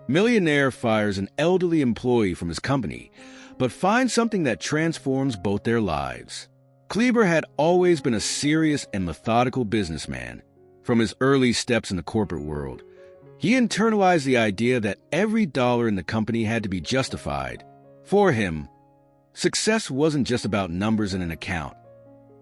Millionaire fires an elderly employee from his company, but finds something that transforms both their lives. Kleber had always been a serious and methodical businessman. From his early steps in the corporate world, he internalized the idea that every dollar in the company had to be justified. For him, success wasn't just about numbers in an account.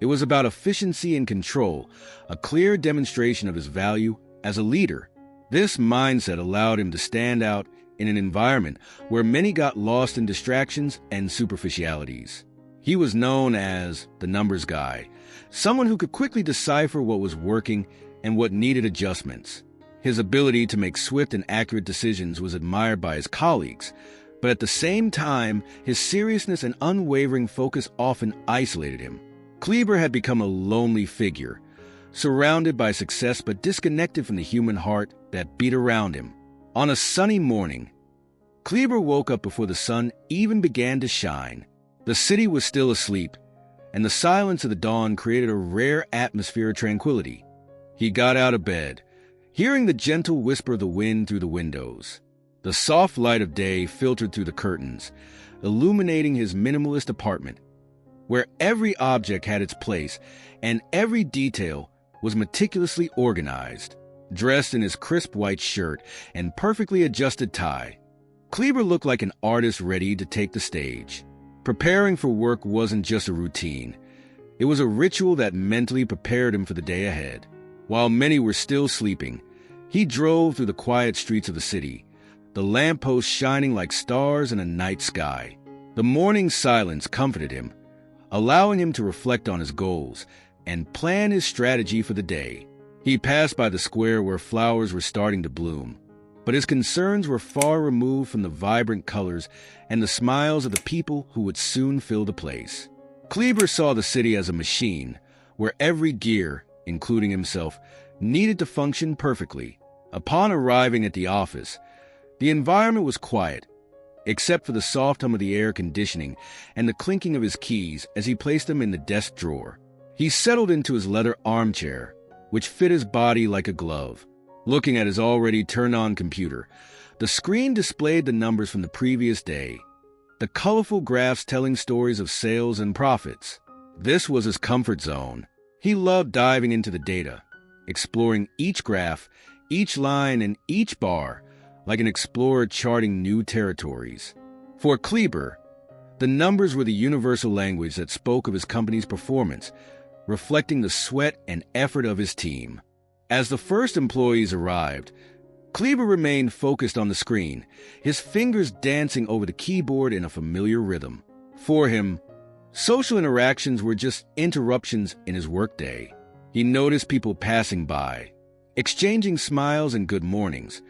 It was about efficiency and control, a clear demonstration of his value as a leader. This mindset allowed him to stand out in an environment where many got lost in distractions and superficialities. He was known as the numbers guy, someone who could quickly decipher what was working and what needed adjustments. His ability to make swift and accurate decisions was admired by his colleagues, but at the same time, his seriousness and unwavering focus often isolated him. Kleber had become a lonely figure, surrounded by success but disconnected from the human heart that beat around him. On a sunny morning, Kleber woke up before the sun even began to shine. The city was still asleep, and the silence of the dawn created a rare atmosphere of tranquility. He got out of bed, hearing the gentle whisper of the wind through the windows. The soft light of day filtered through the curtains, illuminating his minimalist apartment, where every object had its place and every detail was meticulously organized. Dressed in his crisp white shirt and perfectly adjusted tie, Kleber looked like an artist ready to take the stage. Preparing for work wasn't just a routine. It was a ritual that mentally prepared him for the day ahead. While many were still sleeping, he drove through the quiet streets of the city, the lampposts shining like stars in a night sky. The morning silence comforted him, allowing him to reflect on his goals and plan his strategy for the day. He passed by the square where flowers were starting to bloom, but his concerns were far removed from the vibrant colors and the smiles of the people who would soon fill the place. Kleber saw the city as a machine, where every gear, including himself, needed to function perfectly. Upon arriving at the office, the environment was quiet, except for the soft hum of the air conditioning and the clinking of his keys as he placed them in the desk drawer. He settled into his leather armchair, which fit his body like a glove. Looking at his already turned-on computer, the screen displayed the numbers from the previous day, the colorful graphs telling stories of sales and profits. This was his comfort zone. He loved diving into the data, exploring each graph, each line, and each bar, like an explorer charting new territories. For Kleber, the numbers were the universal language that spoke of his company's performance, reflecting the sweat and effort of his team. As the first employees arrived, Kleber remained focused on the screen, his fingers dancing over the keyboard in a familiar rhythm. For him, social interactions were just interruptions in his workday. He noticed people passing by, exchanging smiles and good mornings,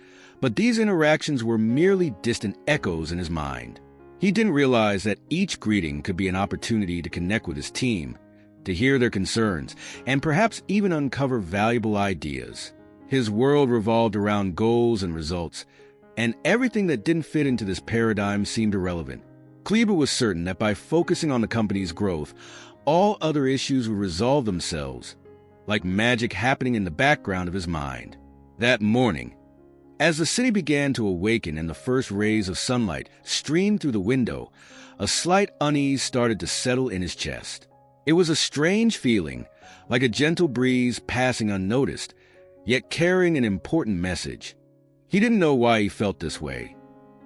but these interactions were merely distant echoes in his mind. He didn't realize that each greeting could be an opportunity to connect with his team, to hear their concerns, and perhaps even uncover valuable ideas. His world revolved around goals and results, and everything that didn't fit into this paradigm seemed irrelevant. Kleber was certain that by focusing on the company's growth, all other issues would resolve themselves, like magic happening in the background of his mind. That morning, as the city began to awaken and the first rays of sunlight streamed through the window, a slight unease started to settle in his chest. It was a strange feeling, like a gentle breeze passing unnoticed, yet carrying an important message. He didn't know why he felt this way,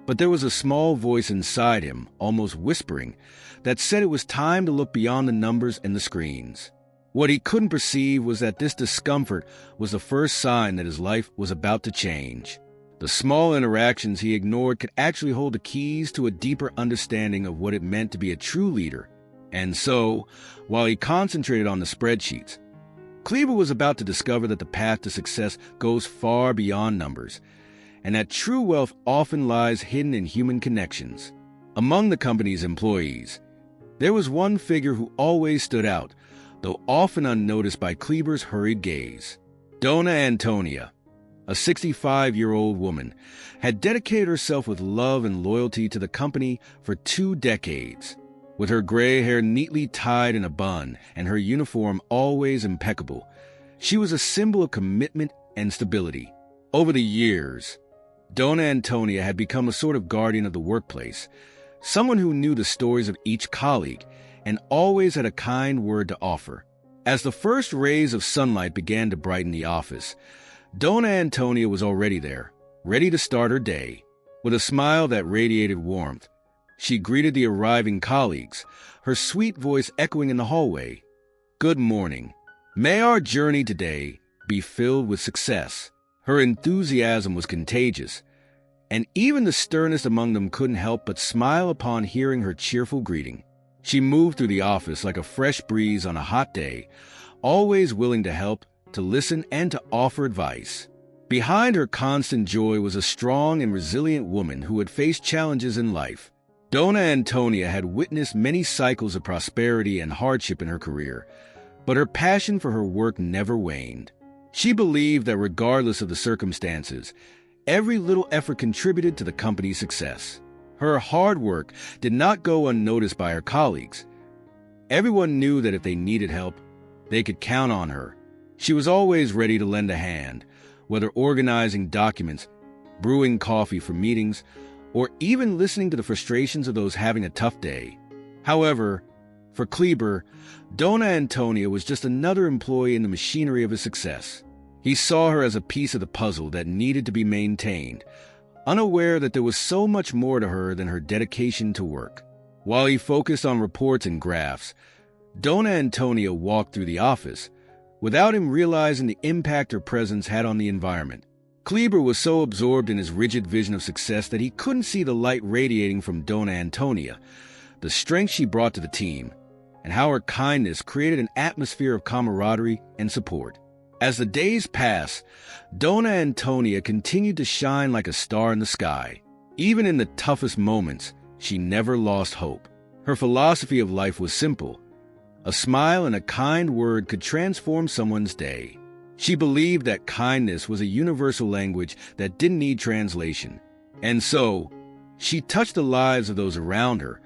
but there was a small voice inside him, almost whispering, that said it was time to look beyond the numbers and the screens. What he couldn't perceive was that this discomfort was the first sign that his life was about to change. The small interactions he ignored could actually hold the keys to a deeper understanding of what it meant to be a true leader. And so, while he concentrated on the spreadsheets, Kleber was about to discover that the path to success goes far beyond numbers, and that true wealth often lies hidden in human connections. Among the company's employees, there was one figure who always stood out, though often unnoticed by Kleber's hurried gaze. Donna Antonia, a 65-year-old woman, had dedicated herself with love and loyalty to the company for 2 decades. With her gray hair neatly tied in a bun and her uniform always impeccable, she was a symbol of commitment and stability. Over the years, Dona Antonia had become a sort of guardian of the workplace, someone who knew the stories of each colleague and always had a kind word to offer. As the first rays of sunlight began to brighten the office, Dona Antonia was already there, ready to start her day. With a smile that radiated warmth, she greeted the arriving colleagues, her sweet voice echoing in the hallway. "Good morning. May our journey today be filled with success." Her enthusiasm was contagious, and even the sternest among them couldn't help but smile upon hearing her cheerful greeting. She moved through the office like a fresh breeze on a hot day, always willing to help, to listen, and to offer advice. Behind her constant joy was a strong and resilient woman who had faced challenges in life. Dona Antonia had witnessed many cycles of prosperity and hardship in her career, but her passion for her work never waned. She believed that regardless of the circumstances, every little effort contributed to the company's success. Her hard work did not go unnoticed by her colleagues. Everyone knew that if they needed help, they could count on her. She was always ready to lend a hand, whether organizing documents, brewing coffee for meetings, or even listening to the frustrations of those having a tough day. However, for Kleber, Dona Antonia was just another employee in the machinery of his success. He saw her as a piece of the puzzle that needed to be maintained, unaware that there was so much more to her than her dedication to work. While he focused on reports and graphs, Dona Antonia walked through the office, without him realizing the impact her presence had on the environment. Kleber was so absorbed in his rigid vision of success that he couldn't see the light radiating from Dona Antonia, the strength she brought to the team, and how her kindness created an atmosphere of camaraderie and support. As the days passed, Dona Antonia continued to shine like a star in the sky. Even in the toughest moments, she never lost hope. Her philosophy of life was simple. A smile and a kind word could transform someone's day. She believed that kindness was a universal language that didn't need translation. And so, she touched the lives of those around her,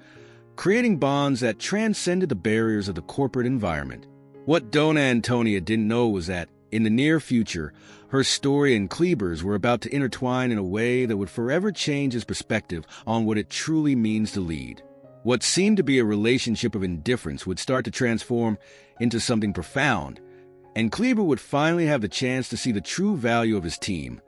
creating bonds that transcended the barriers of the corporate environment. What Dona Antonia didn't know was that, in the near future, her story and Kleber's were about to intertwine in a way that would forever change his perspective on what it truly means to lead. What seemed to be a relationship of indifference would start to transform into something profound, and Kleber would finally have the chance to see the true value of his team,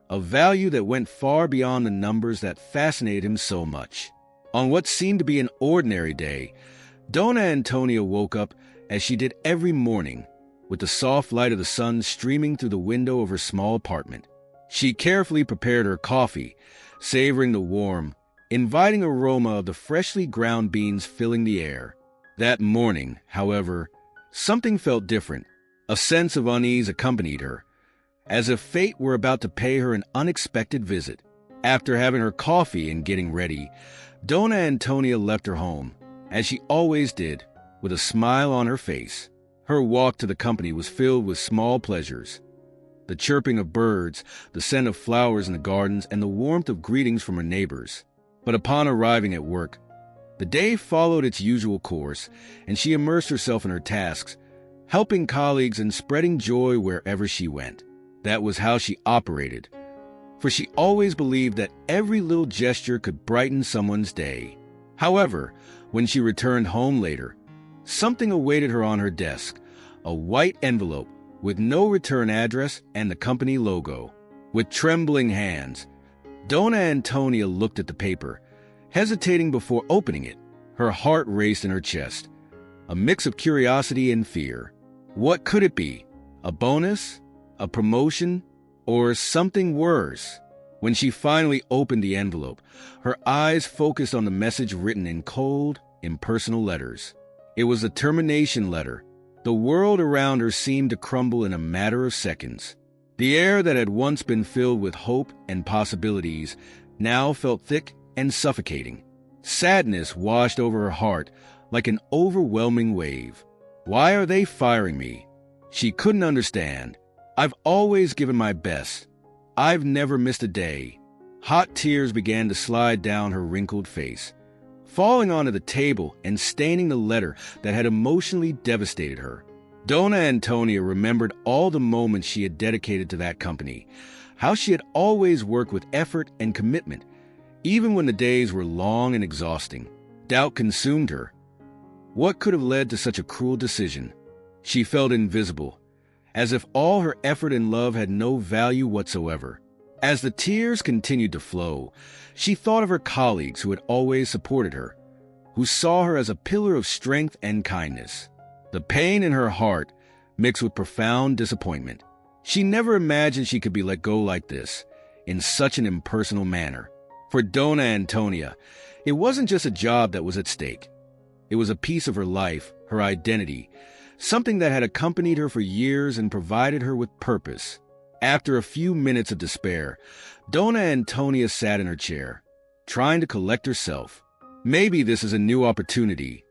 a value that went far beyond the numbers that fascinated him so much. On what seemed to be an ordinary day, Dona Antonia woke up as she did every morning, with the soft light of the sun streaming through the window of her small apartment. She carefully prepared her coffee, savoring the warm, inviting aroma of the freshly ground beans filling the air. That morning, however, something felt different. A sense of unease accompanied her, as if fate were about to pay her an unexpected visit. After having her coffee and getting ready, Dona Antonia left her home, as she always did, with a smile on her face. Her walk to the company was filled with small pleasures. The chirping of birds, the scent of flowers in the gardens, and the warmth of greetings from her neighbors. But upon arriving at work, the day followed its usual course, and she immersed herself in her tasks, helping colleagues and spreading joy wherever she went. That was how she operated, for she always believed that every little gesture could brighten someone's day. However, when she returned home later, something awaited her on her desk, a white envelope with no return address and the company logo. With trembling hands, Dona Antonia looked at the paper, hesitating before opening it. Her heart raced in her chest, a mix of curiosity and fear. What could it be? A bonus? A promotion? Or something worse? When she finally opened the envelope, her eyes focused on the message written in cold, impersonal letters. It was a termination letter. The world around her seemed to crumble in a matter of seconds. The air that had once been filled with hope and possibilities now felt thick and suffocating. Sadness washed over her heart like an overwhelming wave. Why are they firing me? She couldn't understand. I've always given my best. I've never missed a day. Hot tears began to slide down her wrinkled face, falling onto the table and staining the letter that had emotionally devastated her. Dona Antonia remembered all the moments she had dedicated to that company, how she had always worked with effort and commitment, even when the days were long and exhausting. Doubt consumed her. What could have led to such a cruel decision? She felt invisible, as if all her effort and love had no value whatsoever. As the tears continued to flow, she thought of her colleagues who had always supported her, who saw her as a pillar of strength and kindness. The pain in her heart mixed with profound disappointment. She never imagined she could be let go like this, in such an impersonal manner. For Dona Antonia, it wasn't just a job that was at stake. It was a piece of her life, her identity, something that had accompanied her for years and provided her with purpose. After a few minutes of despair, Dona Antonia sat in her chair, trying to collect herself. Maybe this is a new opportunity,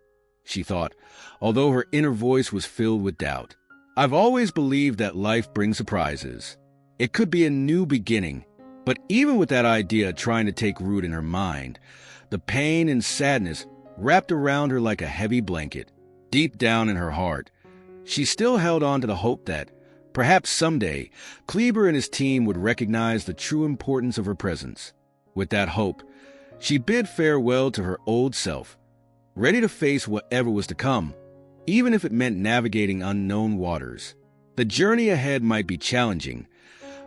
she thought, although her inner voice was filled with doubt. I've always believed that life brings surprises. It could be a new beginning, but even with that idea trying to take root in her mind, the pain and sadness wrapped around her like a heavy blanket. Deep down in her heart, she still held on to the hope that, perhaps someday, Kleber and his team would recognize the true importance of her presence. With that hope, she bid farewell to her old self, ready to face whatever was to come, even if it meant navigating unknown waters. The journey ahead might be challenging,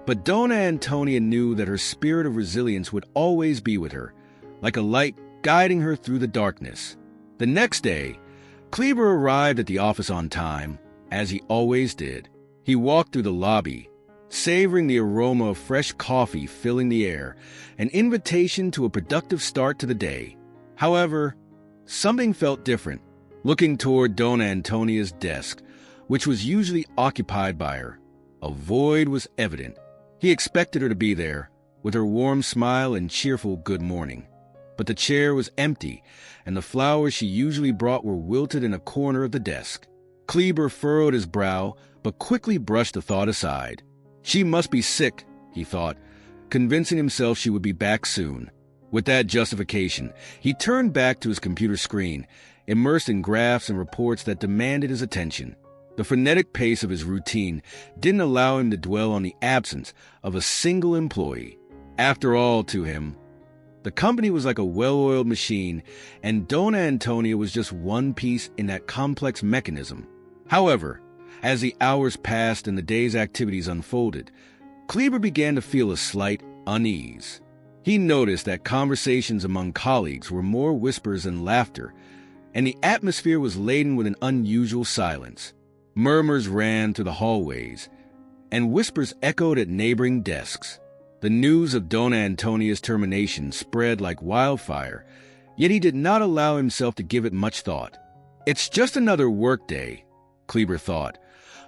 but Dona Antonia knew that her spirit of resilience would always be with her, like a light guiding her through the darkness. The next day, Kleber arrived at the office on time, as he always did. He walked through the lobby, savoring the aroma of fresh coffee filling the air, an invitation to a productive start to the day. However, something felt different. Looking toward Dona Antonia's desk, which was usually occupied by her, a void was evident. He expected her to be there, with her warm smile and cheerful good morning. But the chair was empty, and the flowers she usually brought were wilted in a corner of the desk. Kleber furrowed his brow, but quickly brushed the thought aside. She must be sick, he thought, convincing himself she would be back soon. With that justification, he turned back to his computer screen, immersed in graphs and reports that demanded his attention. The frenetic pace of his routine didn't allow him to dwell on the absence of a single employee. After all, to him, the company was like a well-oiled machine, and Dona Antonia was just one piece in that complex mechanism. However, as the hours passed and the day's activities unfolded, Kleber began to feel a slight unease. He noticed that conversations among colleagues were more whispers than laughter, and the atmosphere was laden with an unusual silence. Murmurs ran through the hallways, and whispers echoed at neighboring desks. The news of Dona Antonia's termination spread like wildfire, yet he did not allow himself to give it much thought. It's just another workday, Kleber thought,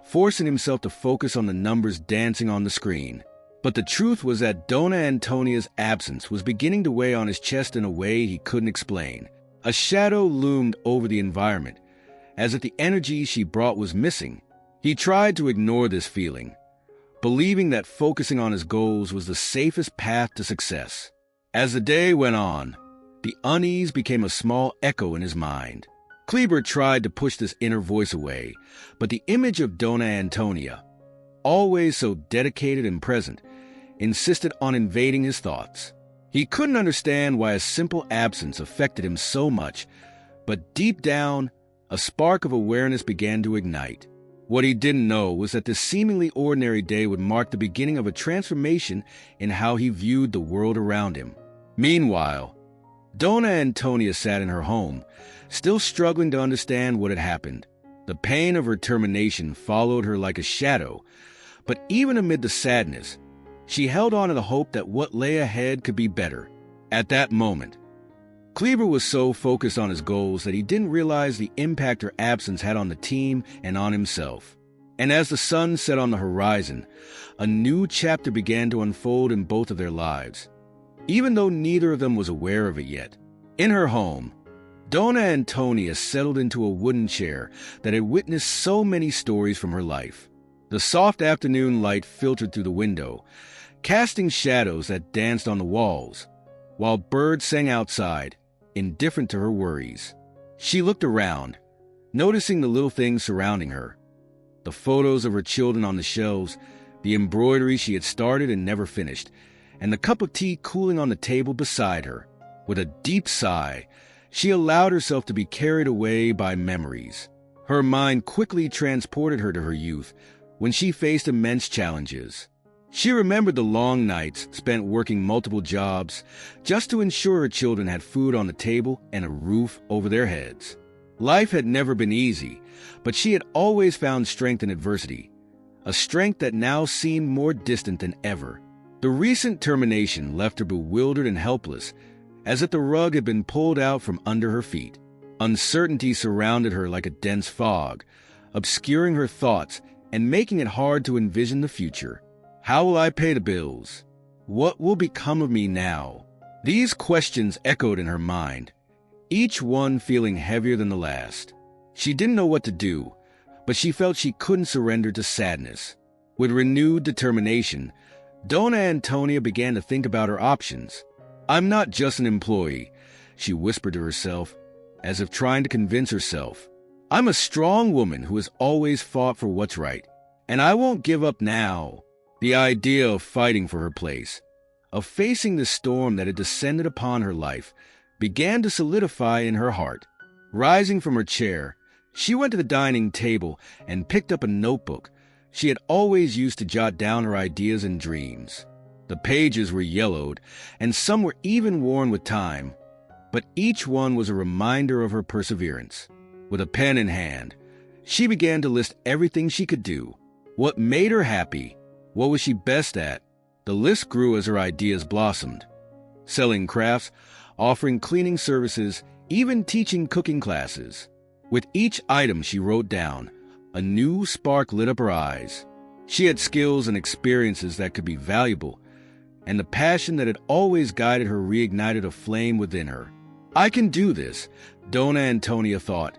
forcing himself to focus on the numbers dancing on the screen. But the truth was that Dona Antonia's absence was beginning to weigh on his chest in a way he couldn't explain. A shadow loomed over the environment, as if the energy she brought was missing. He tried to ignore this feeling, believing that focusing on his goals was the safest path to success. As the day went on, the unease became a small echo in his mind. Kleber tried to push this inner voice away, but the image of Dona Antonia, always so dedicated and present, insisted on invading his thoughts. He couldn't understand why a simple absence affected him so much, but deep down, a spark of awareness began to ignite. What he didn't know was that this seemingly ordinary day would mark the beginning of a transformation in how he viewed the world around him. Meanwhile, Dona Antonia sat in her home, still struggling to understand what had happened. The pain of her termination followed her like a shadow, but even amid the sadness, she held on to the hope that what lay ahead could be better. At that moment, Kleber was so focused on his goals that he didn't realize the impact her absence had on the team and on himself. And as the sun set on the horizon, a new chapter began to unfold in both of their lives, even though neither of them was aware of it yet. In her home, Dona Antonia settled into a wooden chair that had witnessed so many stories from her life. The soft afternoon light filtered through the window, casting shadows that danced on the walls, while birds sang outside, indifferent to her worries. She looked around, noticing the little things surrounding her. The photos of her children on the shelves the embroidery she had started and never finished, and the cup of tea cooling on the table beside her. With a deep sigh, she allowed herself to be carried away by memories. Her mind quickly transported her to her youth, when she faced immense challenges. She remembered the long nights spent working multiple jobs just to ensure her children had food on the table and a roof over their heads. Life had never been easy, but she had always found strength in adversity, a strength that now seemed more distant than ever. The recent termination left her bewildered and helpless, as if the rug had been pulled out from under her feet. Uncertainty surrounded her like a dense fog, obscuring her thoughts and making it hard to envision the future. How will I pay the bills? What will become of me now? These questions echoed in her mind, each one feeling heavier than the last. She didn't know what to do, but she felt she couldn't surrender to sadness. With renewed determination, Donna Antonia began to think about her options. I'm not just an employee, she whispered to herself, as if trying to convince herself. I'm a strong woman who has always fought for what's right, and I won't give up now. The idea of fighting for her place, of facing the storm that had descended upon her life, began to solidify in her heart. Rising from her chair, she went to the dining table and picked up a notebook she had always used to jot down her ideas and dreams. The pages were yellowed, and some were even worn with time, but each one was a reminder of her perseverance. With a pen in hand, she began to list everything she could do. What made her happy? What was she best at? The list grew as her ideas blossomed. Selling crafts, offering cleaning services, even teaching cooking classes. With each item she wrote down, a new spark lit up her eyes. She had skills and experiences that could be valuable, and the passion that had always guided her reignited a flame within her. I can do this, Donna Antonia thought,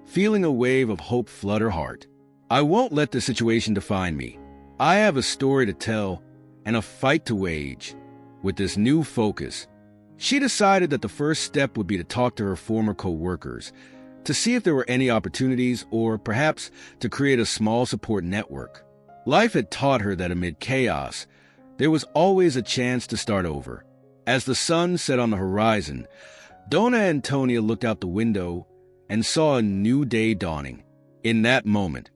feeling a wave of hope flood her heart. I won't let the situation define me. I have a story to tell and a fight to wage. With this new focus, she decided that the first step would be to talk to her former co-workers, to see if there were any opportunities or perhaps to create a small support network. Life had taught her that amid chaos, there was always a chance to start over. As the sun set on the horizon, Donna Antonia looked out the window and saw a new day dawning. In that moment,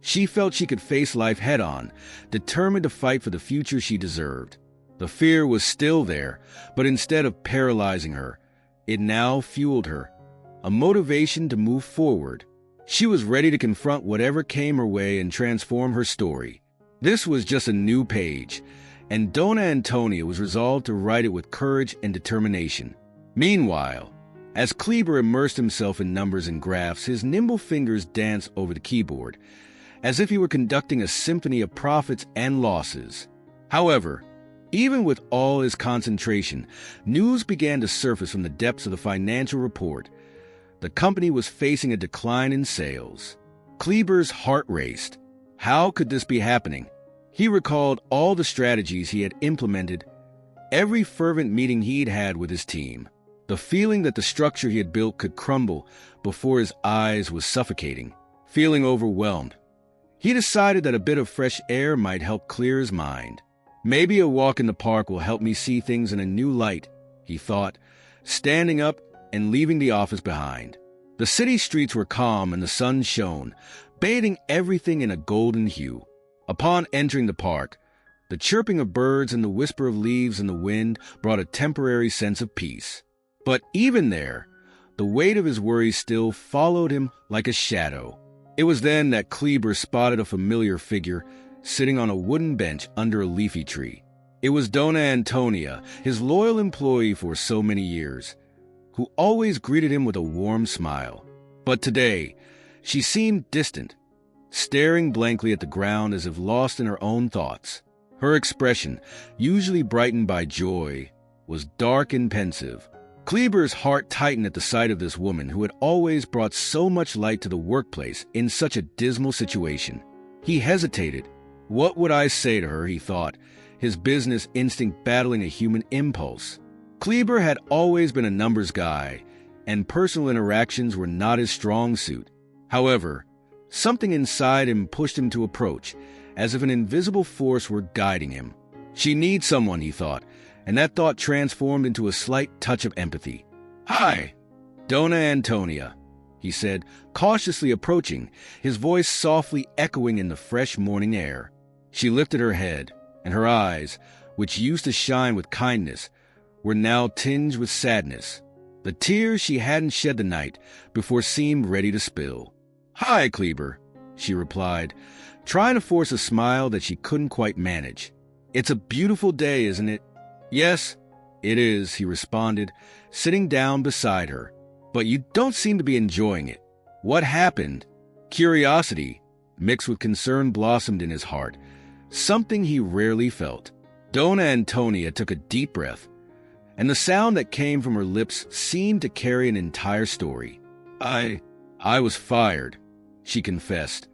she felt she could face life head-on, determined to fight for the future she deserved. The fear was still there, but instead of paralyzing her, it now fueled her, a motivation to move forward. She was ready to confront whatever came her way and transform her story. This was just a new page, and Donna Antonia was resolved to write it with courage and determination. Meanwhile, as Kleber immersed himself in numbers and graphs, his nimble fingers danced over the keyboard, as if he were conducting a symphony of profits and losses. However, even with all his concentration, news began to surface from the depths of the financial report. The company was facing a decline in sales. Kleber's heart raced. How could this be happening? He recalled all the strategies he had implemented, every fervent meeting he'd had with his team. The feeling that the structure he had built could crumble before his eyes was suffocating. Feeling overwhelmed, he decided that a bit of fresh air might help clear his mind. Maybe a walk in the park will help me see things in a new light, he thought, standing up and leaving the office behind. The city streets were calm and the sun shone, bathing everything in a golden hue. Upon entering the park, the chirping of birds and the whisper of leaves in the wind brought a temporary sense of peace. But even there, the weight of his worries still followed him like a shadow. It was then that Kleber spotted a familiar figure sitting on a wooden bench under a leafy tree. It was Donna Antonia, his loyal employee for so many years, who always greeted him with a warm smile. But today, she seemed distant, staring blankly at the ground as if lost in her own thoughts. Her expression, usually brightened by joy, was dark and pensive. Kleber's heart tightened at the sight of this woman who had always brought so much light to the workplace in such a dismal situation. He hesitated. What would I say to her, he thought, his business instinct battling a human impulse. Kleber had always been a numbers guy, and personal interactions were not his strong suit. However, something inside him pushed him to approach, as if an invisible force were guiding him. She needs someone, he thought, and that thought transformed into a slight touch of empathy. "Hi, Donna Antonia," he said, cautiously approaching, his voice softly echoing in the fresh morning air. She lifted her head, and her eyes, which used to shine with kindness, were now tinged with sadness. The tears she hadn't shed the night before seemed ready to spill. "Hi, Kleber," she replied, trying to force a smile that she couldn't quite manage. "It's a beautiful day, isn't it?" "Yes, it is," he responded, sitting down beside her. "But you don't seem to be enjoying it. What happened?" Curiosity, mixed with concern, blossomed in his heart, something he rarely felt. Donna Antonia took a deep breath, and the sound that came from her lips seemed to carry an entire story. I was fired," she confessed,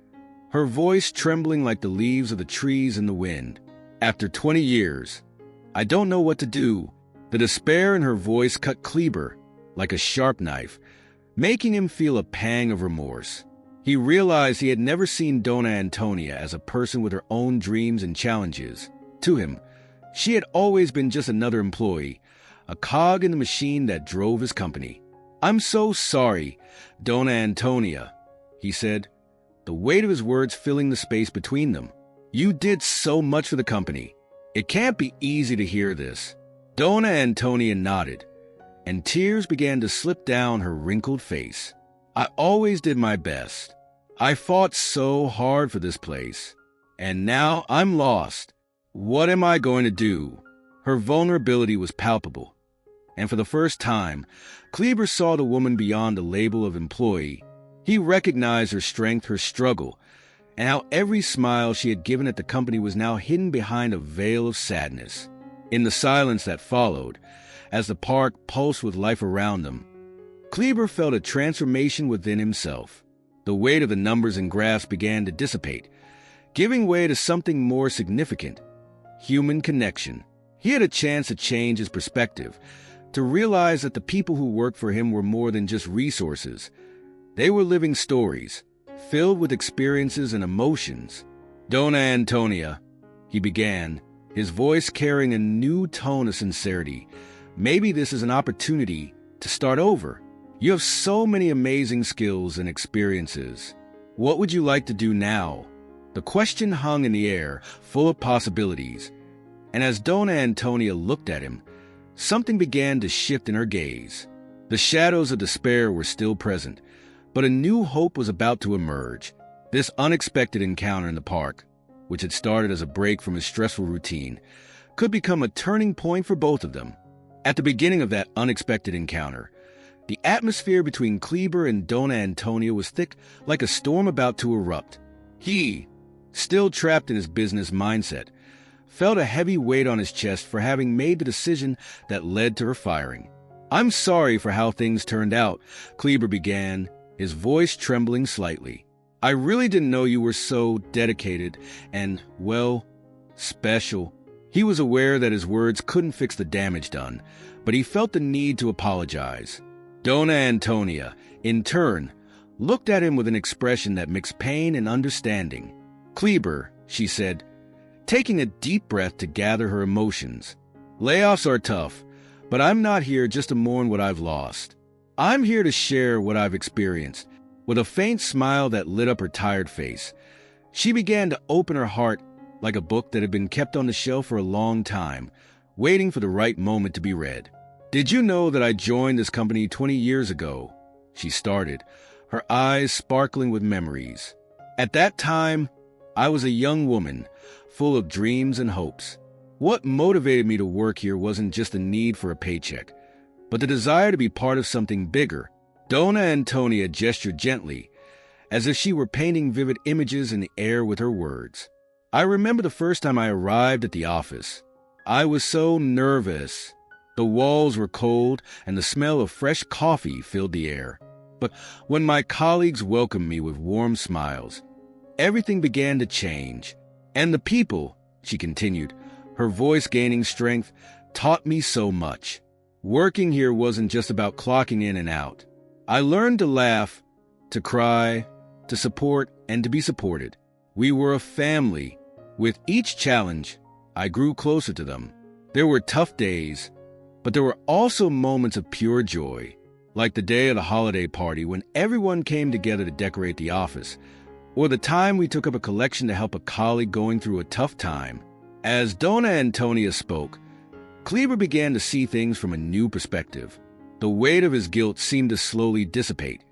her voice trembling like the leaves of the trees in the wind. "After 20 years. I don't know what to do." The despair in her voice cut Kleber like a sharp knife, making him feel a pang of remorse. He realized he had never seen Donna Antonia as a person with her own dreams and challenges. To him, she had always been just another employee, a cog in the machine that drove his company. "I'm so sorry, Donna Antonia," he said, the weight of his words filling the space between them. "You did so much for the company. It can't be easy to hear this." Donna Antonia nodded, and tears began to slip down her wrinkled face. "I always did my best. I fought so hard for this place, and now I'm lost. What am I going to do?" Her vulnerability was palpable, and for the first time, Kleber saw the woman beyond the label of employee. He recognized her strength, her struggle, and how every smile she had given at the company was now hidden behind a veil of sadness. In the silence that followed, as the park pulsed with life around them, Kleber felt a transformation within himself. The weight of the numbers and graphs began to dissipate, giving way to something more significant: human connection. He had a chance to change his perspective, to realize that the people who worked for him were more than just resources. They were living stories, filled with experiences and emotions. "Donna Antonia," he began, his voice carrying a new tone of sincerity. "Maybe this is an opportunity to start over. You have so many amazing skills and experiences. What would you like to do now?" The question hung in the air, full of possibilities. And as Donna Antonia looked at him, something began to shift in her gaze. The shadows of despair were still present, but a new hope was about to emerge. This unexpected encounter in the park, which had started as a break from his stressful routine, could become a turning point for both of them. At the beginning of that unexpected encounter, the atmosphere between Kleber and Donna Antonia was thick like a storm about to erupt. He, still trapped in his business mindset, felt a heavy weight on his chest for having made the decision that led to her firing. "I'm sorry for how things turned out," Kleber began, his voice trembling slightly. "I really didn't know you were so dedicated and, well, special." He was aware that his words couldn't fix the damage done, but he felt the need to apologize. Donna Antonia, in turn, looked at him with an expression that mixed pain and understanding. "Kleber," she said, taking a deep breath to gather her emotions, "layoffs are tough, but I'm not here just to mourn what I've lost. I'm here to share what I've experienced." With a faint smile that lit up her tired face, she began to open her heart like a book that had been kept on the shelf for a long time, waiting for the right moment to be read. "Did you know that I joined this company 20 years ago?" she started, her eyes sparkling with memories. "At that time, I was a young woman, full of dreams and hopes. What motivated me to work here wasn't just the need for a paycheck, but the desire to be part of something bigger." Donna Antonia gestured gently, as if she were painting vivid images in the air with her words. "I remember the first time I arrived at the office. I was so nervous. The walls were cold, and the smell of fresh coffee filled the air. But when my colleagues welcomed me with warm smiles, everything began to change. And the people," she continued, her voice gaining strength, "taught me so much. Working here wasn't just about clocking in and out. I learned to laugh, to cry, to support, and to be supported. We were a family, With each challenge, I grew closer to them. There were tough days, but there were also moments of pure joy, like the day of the holiday party when everyone came together to decorate the office, or the time we took up a collection to help a colleague going through a tough time. As Dona Antonia spoke, Kleber began to see things from a new perspective. The weight of his guilt seemed to slowly dissipate,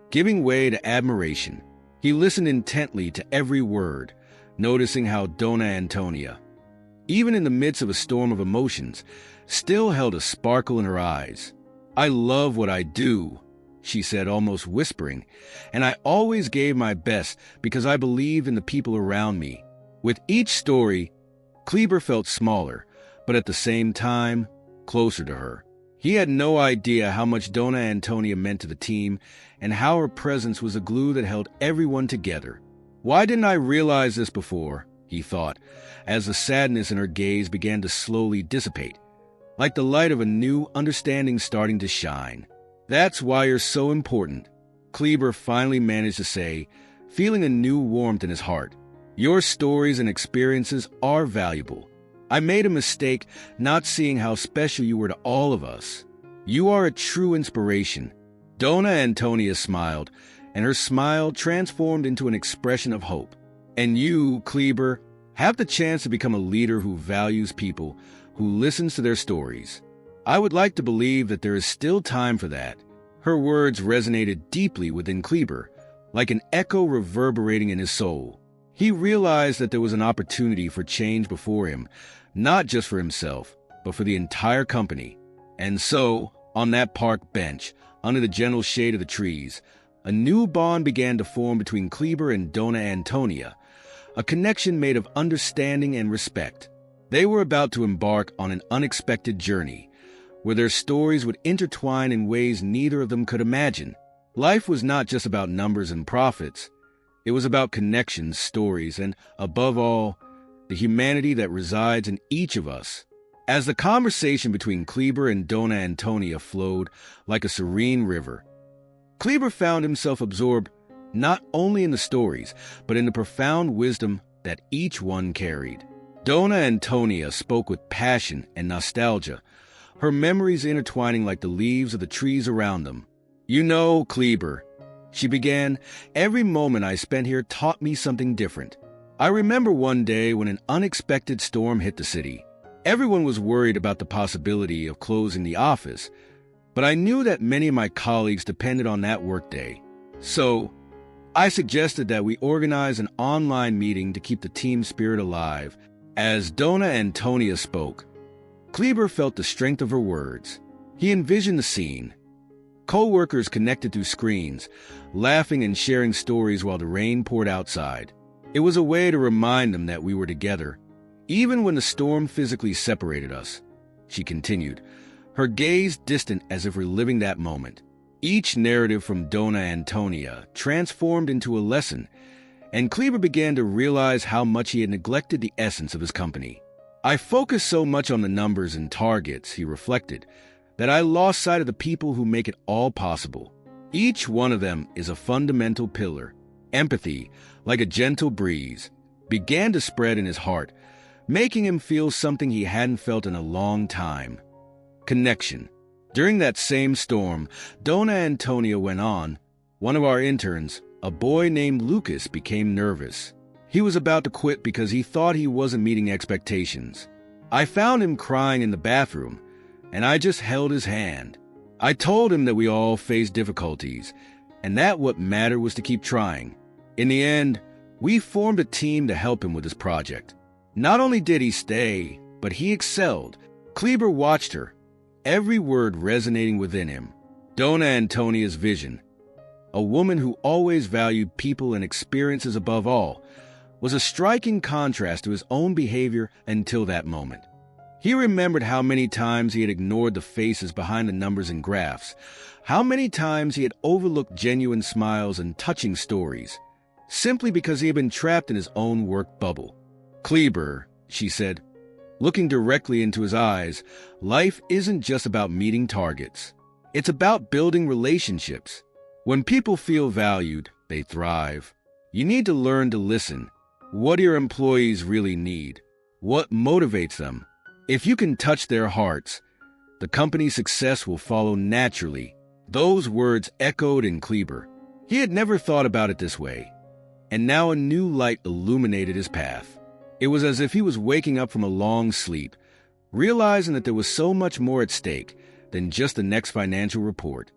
giving way to admiration. He listened intently to every word, noticing how Dona Antonia, even in the midst of a storm of emotions, still held a sparkle in her eyes. "I love what I do," she said, almost whispering, "and I always gave my best because I believed in the people around me." With each story, Kleber felt smaller, but at the same time, closer to her. He had no idea how much Dona Antonia meant to the team and how her presence was a glue that held everyone together. "Why didn't I realize this before?" he thought, as the sadness in her gaze began to slowly dissipate, like the light of a new understanding starting to shine. "That's why you're so important," Kleber finally managed to say, feeling a new warmth in his heart. "Your stories and experiences are valuable. I made a mistake not seeing how special you were to all of us. You are a true inspiration." Dona Antonia smiled, and her smile transformed into an expression of hope. "And you, Kleber, have the chance to become a leader who values people, who listens to their stories. I would like to believe that there is still time for that." Her words resonated deeply within Kleber, like an echo reverberating in his soul. He realized that there was an opportunity for change before him, not just for himself, but for the entire company. And so, on that park bench, under the gentle shade of the trees, a new bond began to form between Kleber and Dona Antonia, a connection made of understanding and respect. They were about to embark on an unexpected journey, where their stories would intertwine in ways neither of them could imagine. Life was not just about numbers and profits. It was about connections, stories, and, above all, the humanity that resides in each of us. As the conversation between Kleber and Dona Antonia flowed like a serene river, Kleber found himself absorbed not only in the stories, but in the profound wisdom that each one carried. Dona Antonia spoke with passion and nostalgia, her memories intertwining like the leaves of the trees around them. "You know, Kleber," she began, "every moment I spent here taught me something different. I remember one day when an unexpected storm hit the city. Everyone was worried about the possibility of closing the office, but I knew that many of my colleagues depended on that workday. So, I suggested that we organize an online meeting to keep the team spirit alive." As Dona Antonia spoke, Kleber felt the strength of her words. He envisioned the scene. Co-workers connected through screens, laughing and sharing stories while the rain poured outside. It was a way to remind them that we were together, even when the storm physically separated us. She continued, her gaze distant as if reliving that moment. Each narrative from Dona Antonia transformed into a lesson, and Kleber began to realize how much he had neglected the essence of his company. "I focused so much on the numbers and targets," he reflected, "that I lost sight of the people who make it all possible. Each one of them is a fundamental pillar." Empathy, like a gentle breeze, began to spread in his heart, making him feel something he hadn't felt in a long time: connection. During that same storm, Dona Antonia went on. One of our interns, a boy named Lucas, became nervous. He was about to quit because he thought he wasn't meeting expectations. I found him crying in the bathroom, and I just held his hand. I told him that we all face difficulties, and that what mattered was to keep trying. In the end, we formed a team to help him with his project. Not only did he stay, but he excelled. Kleber watched her, every word resonating within him. Dona Antonia's vision, a woman who always valued people and experiences above all, was a striking contrast to his own behavior until that moment. He remembered how many times he had ignored the faces behind the numbers and graphs, how many times he had overlooked genuine smiles and touching stories, simply because he had been trapped in his own work bubble. "Kleber," she said, looking directly into his eyes, "life isn't just about meeting targets. It's about building relationships. When people feel valued, they thrive. You need to learn to listen, What do your employees really need? What motivates them? If you can touch their hearts, the company's success will follow naturally. Those words echoed in Kleber. He had never thought about it this way, and now a new light illuminated his path. It was as if he was waking up from a long sleep, realizing that there was so much more at stake than just the next financial report.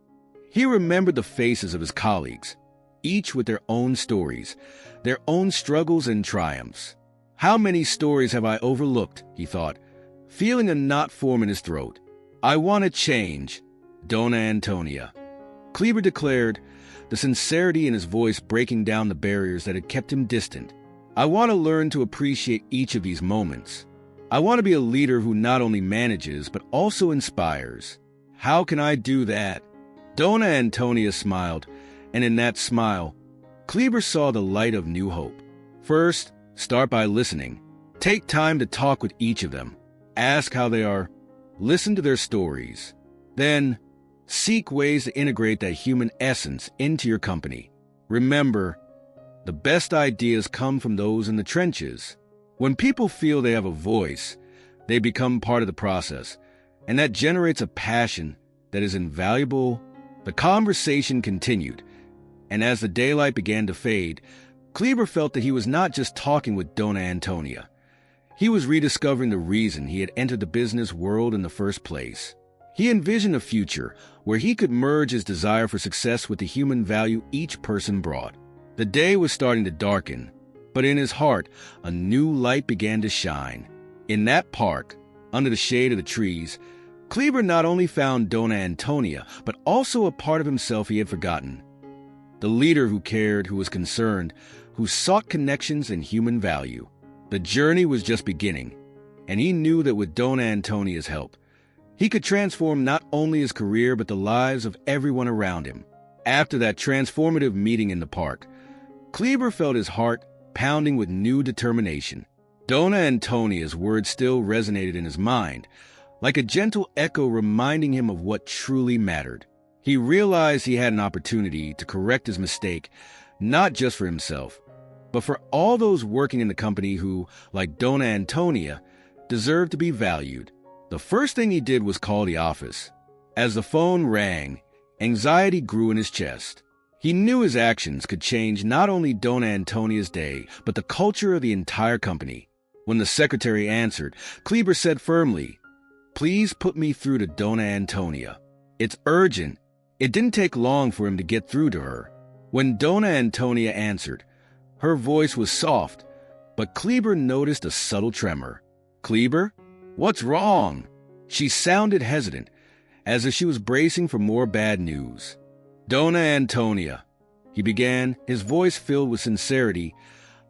He remembered the faces of his colleagues, each with their own stories, their own struggles and triumphs. How many stories have I overlooked, he thought, feeling a knot form in his throat. I want to change, Dona Antonia. Kleber declared, the sincerity in his voice breaking down the barriers that had kept him distant. I want to learn to appreciate each of these moments. I want to be a leader who not only manages, but also inspires. How can I do that? Dona Antonia smiled, and in that smile, Kleber saw the light of new hope. First, start by listening. Take time to talk with each of them. Ask how they are. Listen to their stories. Then, seek ways to integrate that human essence into your company. Remember, the best ideas come from those in the trenches. When people feel they have a voice, they become part of the process, and that generates a passion that is invaluable. The conversation continued, and as the daylight began to fade, Kleber felt that he was not just talking with Dona Antonia. He was rediscovering the reason he had entered the business world in the first place. He envisioned a future where he could merge his desire for success with the human value each person brought. The day was starting to darken, but in his heart, a new light began to shine. In that park, under the shade of the trees, Kleber not only found Dona Antonia, but also a part of himself he had forgotten. The leader who cared, who was concerned, who sought connections and human value. The journey was just beginning, and he knew that with Dona Antonia's help, he could transform not only his career but the lives of everyone around him. After that transformative meeting in the park, Kleber felt his heart pounding with new determination. Dona Antonia's words still resonated in his mind, like a gentle echo reminding him of what truly mattered. He realized he had an opportunity to correct his mistake, not just for himself, but for all those working in the company who, like Dona Antonia, deserved to be valued. The first thing he did was call the office. As the phone rang, anxiety grew in his chest. He knew his actions could change not only Dona Antonia's day, but the culture of the entire company. When the secretary answered, Kleber said firmly, "Please put me through to Dona Antonia. It's urgent." It didn't take long for him to get through to her. When Dona Antonia answered, her voice was soft, but Kleber noticed a subtle tremor. "Kleber? What's wrong?" She sounded hesitant, as if she was bracing for more bad news. "Dona Antonia," he began, his voice filled with sincerity,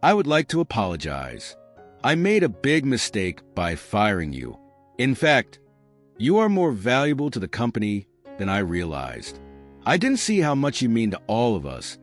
"I would like to apologize. I made a big mistake by firing you. In fact, you are more valuable to the company than I realized. I didn't see how much you mean to all of us,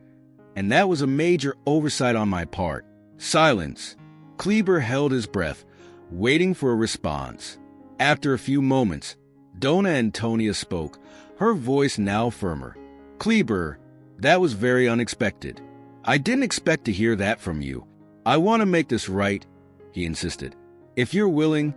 and that was a major oversight on my part." Silence. Kleber held his breath, waiting for a response. After a few moments, Dona Antonia spoke, her voice now firmer. "Kleber, that was very unexpected. I didn't expect to hear that from you. I want to make this right," he insisted. "If you're willing,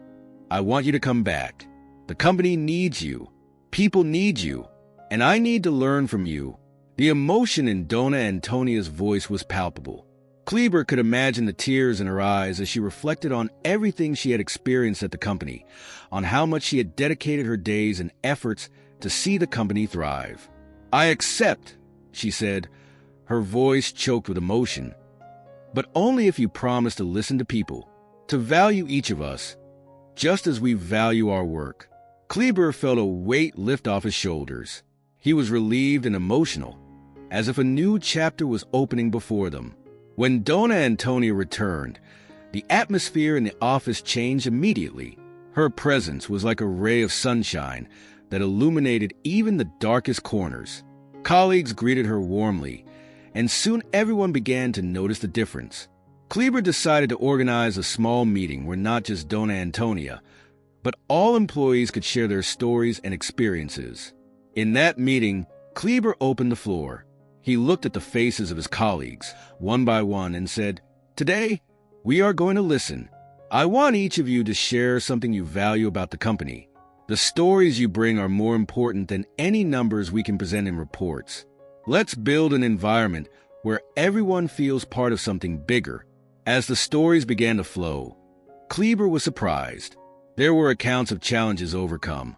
I want you to come back. The company needs you. People need you. And I need to learn from you." The emotion in Dona Antonia's voice was palpable. Kleber could imagine the tears in her eyes as she reflected on everything she had experienced at the company, on how much she had dedicated her days and efforts to see the company thrive. "I accept," she said, her voice choked with emotion. "But only if you promise to listen to people, to value each of us, just as we value our work." Kleber felt a weight lift off his shoulders. He was relieved and emotional, as if a new chapter was opening before them. When Dona Antonia returned, the atmosphere in the office changed immediately. Her presence was like a ray of sunshine that illuminated even the darkest corners. Colleagues greeted her warmly, and soon everyone began to notice the difference. Kleber decided to organize a small meeting where not just Dona Antonia, but all employees could share their stories and experiences. In that meeting, Kleber opened the floor. He looked at the faces of his colleagues, one by one, and said, "Today, we are going to listen. I want each of you to share something you value about the company. The stories you bring are more important than any numbers we can present in reports. Let's build an environment where everyone feels part of something bigger. As the stories began to flow, Kleber was surprised. There were accounts of challenges overcome,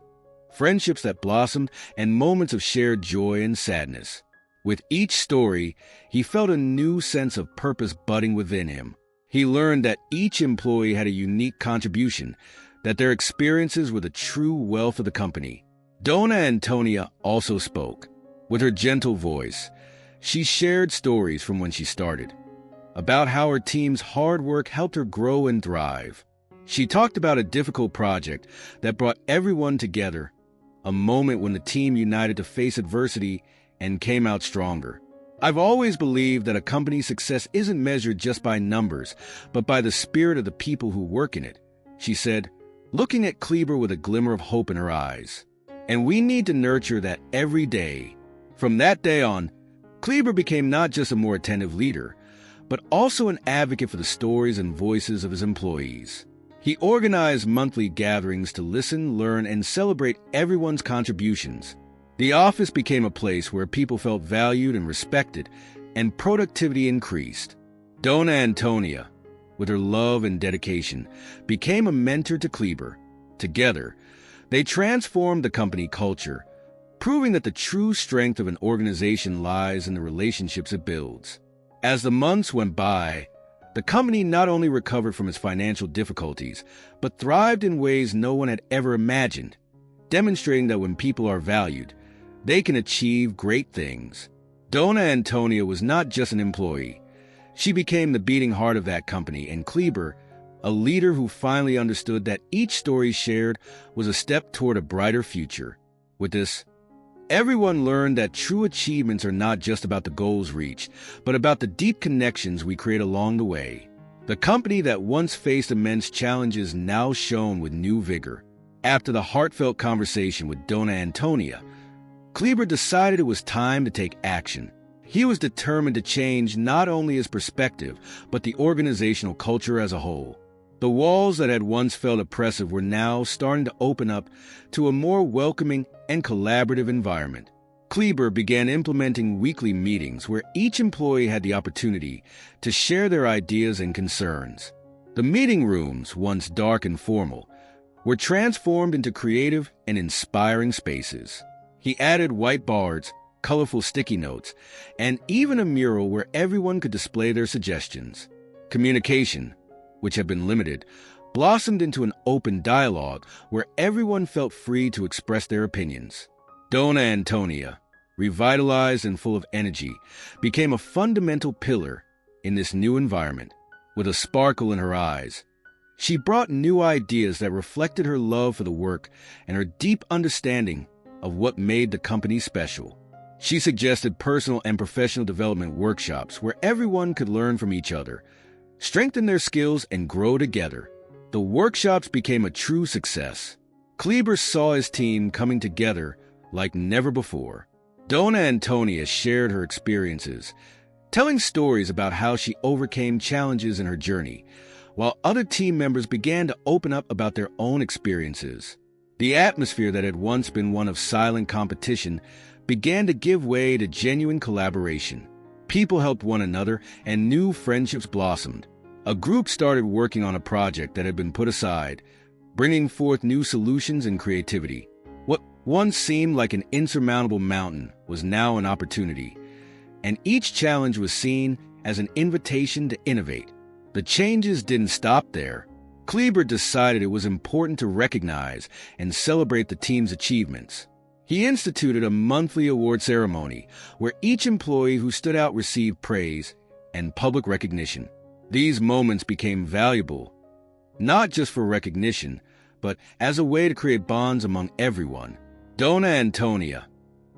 friendships that blossomed, and moments of shared joy and sadness. With each story, he felt a new sense of purpose budding within him. He learned that each employee had a unique contribution, that their experiences were the true wealth of the company. Dona Antonia also spoke. With her gentle voice, she shared stories from when she started, about how her team's hard work helped her grow and thrive. She talked about a difficult project that brought everyone together, a moment when the team united to face adversity and came out stronger. I've always believed that a company's success isn't measured just by numbers, but by the spirit of the people who work in it, she said, looking at Kleber with a glimmer of hope in her eyes. And we need to nurture that every day. From that day on, Kleber became not just a more attentive leader, but also an advocate for the stories and voices of his employees. He organized monthly gatherings to listen, learn, and celebrate everyone's contributions. The office became a place where people felt valued and respected, and productivity increased. Dona Antonia, with her love and dedication, became a mentor to Kleber. Together, they transformed the company culture, proving that the true strength of an organization lies in the relationships it builds. As the months went by, the company not only recovered from its financial difficulties, but thrived in ways no one had ever imagined, demonstrating that when people are valued, they can achieve great things. Dona Antonia was not just an employee. She became the beating heart of that company, and Kleber, a leader who finally understood that each story shared was a step toward a brighter future. With this, everyone learned that true achievements are not just about the goals reached, but about the deep connections we create along the way. The company that once faced immense challenges now shone with new vigor. After the heartfelt conversation with Dona Antonia, Kleber decided it was time to take action. He was determined to change not only his perspective, but the organizational culture as a whole. The walls that had once felt oppressive were now starting to open up to a more welcoming and collaborative environment. Kleber began implementing weekly meetings where each employee had the opportunity to share their ideas and concerns. The meeting rooms, once dark and formal, were transformed into creative and inspiring spaces. He added whiteboards, colorful sticky notes, and even a mural where everyone could display their suggestions. Communication, which had been limited, blossomed into an open dialogue where everyone felt free to express their opinions. Dona Antonia, revitalized and full of energy, became a fundamental pillar in this new environment. With a sparkle in her eyes, she brought new ideas that reflected her love for the work and her deep understanding of what made the company special. She suggested personal and professional development workshops where everyone could learn from each other, strengthen their skills, and grow together. The workshops became a true success. Kleber saw his team coming together like never before. Dona Antonia shared her experiences, telling stories about how she overcame challenges in her journey, while other team members began to open up about their own experiences. The atmosphere that had once been one of silent competition began to give way to genuine collaboration. People helped one another, and new friendships blossomed. A group started working on a project that had been put aside, bringing forth new solutions and creativity. What once seemed like an insurmountable mountain was now an opportunity, and each challenge was seen as an invitation to innovate. The changes didn't stop there. Kleber decided it was important to recognize and celebrate the team's achievements. He instituted a monthly award ceremony where each employee who stood out received praise and public recognition. These moments became valuable, not just for recognition, but as a way to create bonds among everyone. Dona Antonia,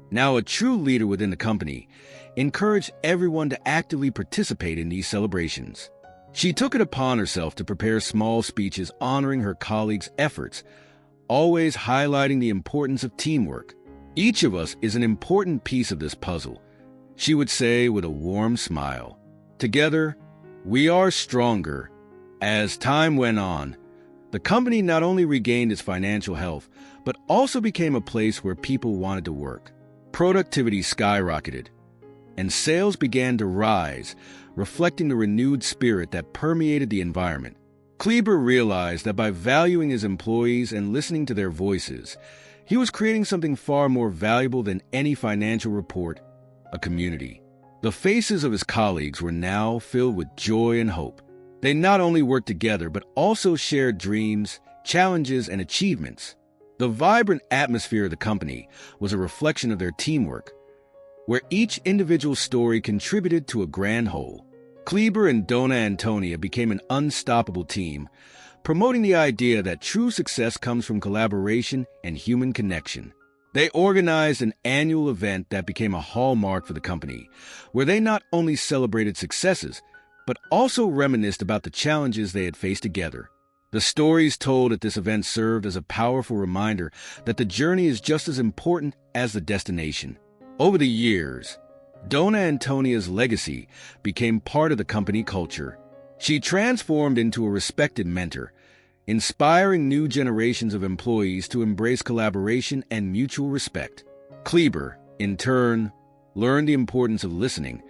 now a true leader within the company, encouraged everyone to actively participate in these celebrations. She took it upon herself to prepare small speeches honoring her colleagues' efforts, always highlighting the importance of teamwork. Each of us is an important piece of this puzzle, she would say with a warm smile. Together, we are stronger, As time went on, the company not only regained its financial health, but also became a place where people wanted to work. Productivity skyrocketed, and sales began to rise, reflecting the renewed spirit that permeated the environment. Kleber realized that by valuing his employees and listening to their voices, he was creating something far more valuable than any financial report: a community. The faces of his colleagues were now filled with joy and hope. They not only worked together, but also shared dreams, challenges, and achievements. The vibrant atmosphere of the company was a reflection of their teamwork, where each individual story contributed to a grand whole. Kleber and Dona Antonia became an unstoppable team, promoting the idea that true success comes from collaboration and human connection. They organized an annual event that became a hallmark for the company, where they not only celebrated successes, but also reminisced about the challenges they had faced together. The stories told at this event served as a powerful reminder that the journey is just as important as the destination. Over the years, Dona Antonia's legacy became part of the company culture. She transformed into a respected mentor, inspiring new generations of employees to embrace collaboration and mutual respect. Kleber, in turn, learned the importance of listening,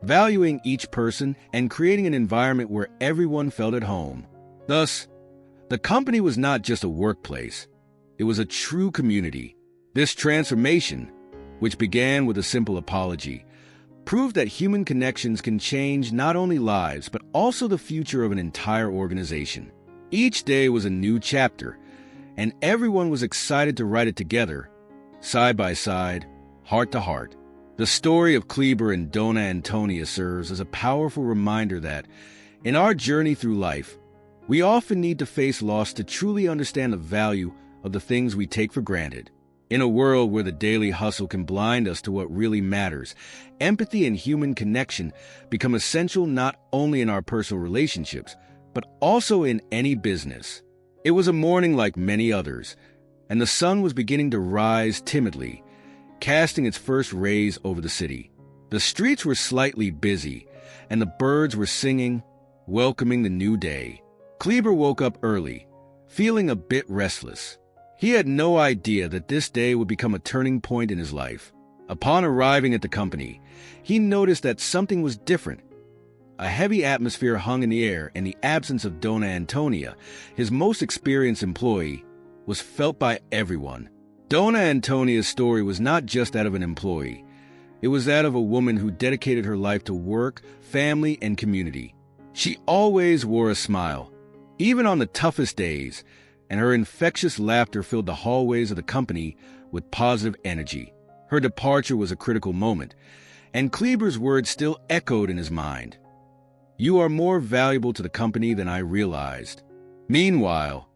valuing each person, and creating an environment where everyone felt at home. Thus, the company was not just a workplace, it was a true community. This transformation, which began with a simple apology, proved that human connections can change not only lives, but also the future of an entire organization. Each day was a new chapter, and everyone was excited to write it together, side by side, heart to heart. The story of Kleber and Dona Antonia serves as a powerful reminder that, in our journey through life, we often need to face loss to truly understand the value of the things we take for granted. In a world where the daily hustle can blind us to what really matters, empathy and human connection become essential not only in our personal relationships, but also in any business. It was a morning like many others, and the sun was beginning to rise timidly, casting its first rays over the city. The streets were slightly busy, and the birds were singing, welcoming the new day. Kleber woke up early, feeling a bit restless. He had no idea that this day would become a turning point in his life. Upon arriving at the company, he noticed that something was different. A heavy atmosphere hung in the air, and the absence of Dona Antonia, his most experienced employee, was felt by everyone. Dona Antonia's story was not just that of an employee. It was that of a woman who dedicated her life to work, family, and community. She always wore a smile, even on the toughest days, and her infectious laughter filled the hallways of the company with positive energy. Her departure was a critical moment, and Kleber's words still echoed in his mind. "You are more valuable to the company than I realized." Meanwhile,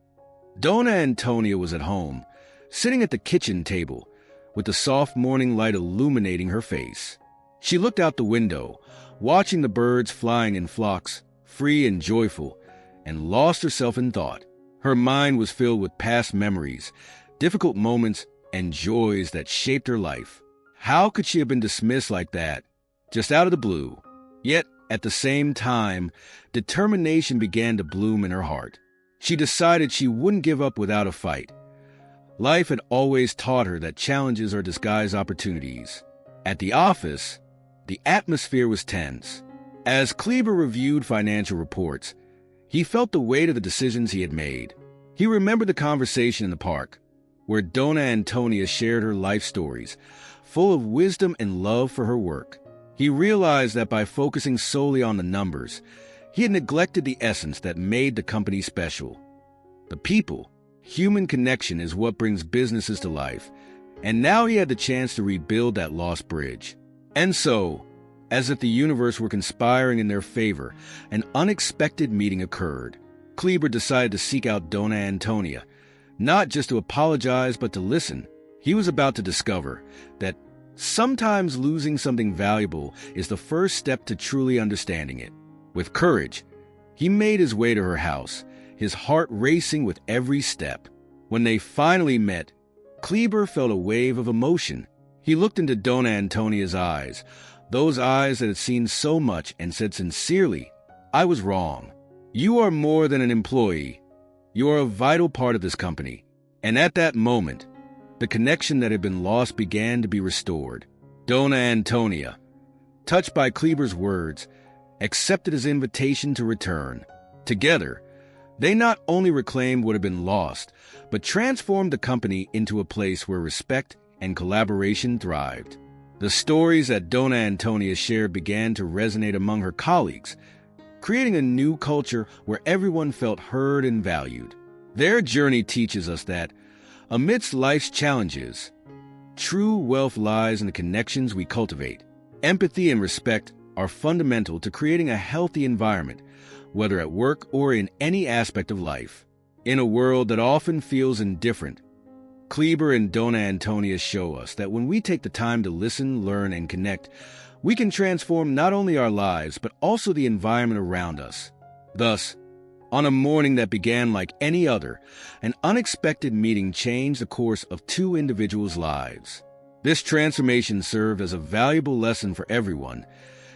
Dona Antonia was at home, sitting at the kitchen table, with the soft morning light illuminating her face. She looked out the window, watching the birds flying in flocks, free and joyful, and lost herself in thought. Her mind was filled with past memories, difficult moments, and joys that shaped her life. How could she have been dismissed like that, just out of the blue? Yet, at the same time, determination began to bloom in her heart. She decided she wouldn't give up without a fight. Life had always taught her that challenges are disguised opportunities. At the office, the atmosphere was tense. As Kleber reviewed financial reports, he felt the weight of the decisions he had made. He remembered the conversation in the park, where Dona Antonia shared her life stories, full of wisdom and love for her work. He realized that by focusing solely on the numbers, he had neglected the essence that made the company special. The people. Human connection is what brings businesses to life, and now he had the chance to rebuild that lost bridge. And so, as if the universe were conspiring in their favor, an unexpected meeting occurred. Kleber decided to seek out Dona Antonia, not just to apologize, but to listen. He was about to discover that sometimes losing something valuable is the first step to truly understanding it. With courage, he made his way to her house, his heart racing with every step. When they finally met, Kleber felt a wave of emotion. He looked into Dona Antonia's eyes, those eyes that had seen so much, and said sincerely, "I was wrong. You are more than an employee. You are a vital part of this company. And at that moment, the connection that had been lost began to be restored. Donna Antonia, touched by Kleber's words, accepted his invitation to return. Together, they not only reclaimed what had been lost, but transformed the company into a place where respect and collaboration thrived. The stories that Donna Antonia shared began to resonate among her colleagues, creating a new culture where everyone felt heard and valued. Their journey teaches us that, amidst life's challenges, true wealth lies in the connections we cultivate. Empathy and respect are fundamental to creating a healthy environment, whether at work or in any aspect of life. In a world that often feels indifferent, Kleber and Donna Antonia show us that when we take the time to listen, learn, and connect, we can transform not only our lives, but also the environment around us. Thus, on a morning that began like any other, an unexpected meeting changed the course of two individuals' lives. This transformation served as a valuable lesson for everyone,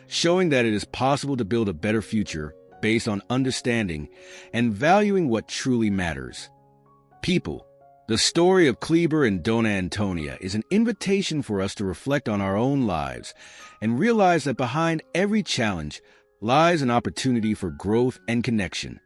showing that it is possible to build a better future based on understanding and valuing what truly matters. People. The story of Kleber and Donna Antonia is an invitation for us to reflect on our own lives and realize that behind every challenge lies an opportunity for growth and connection.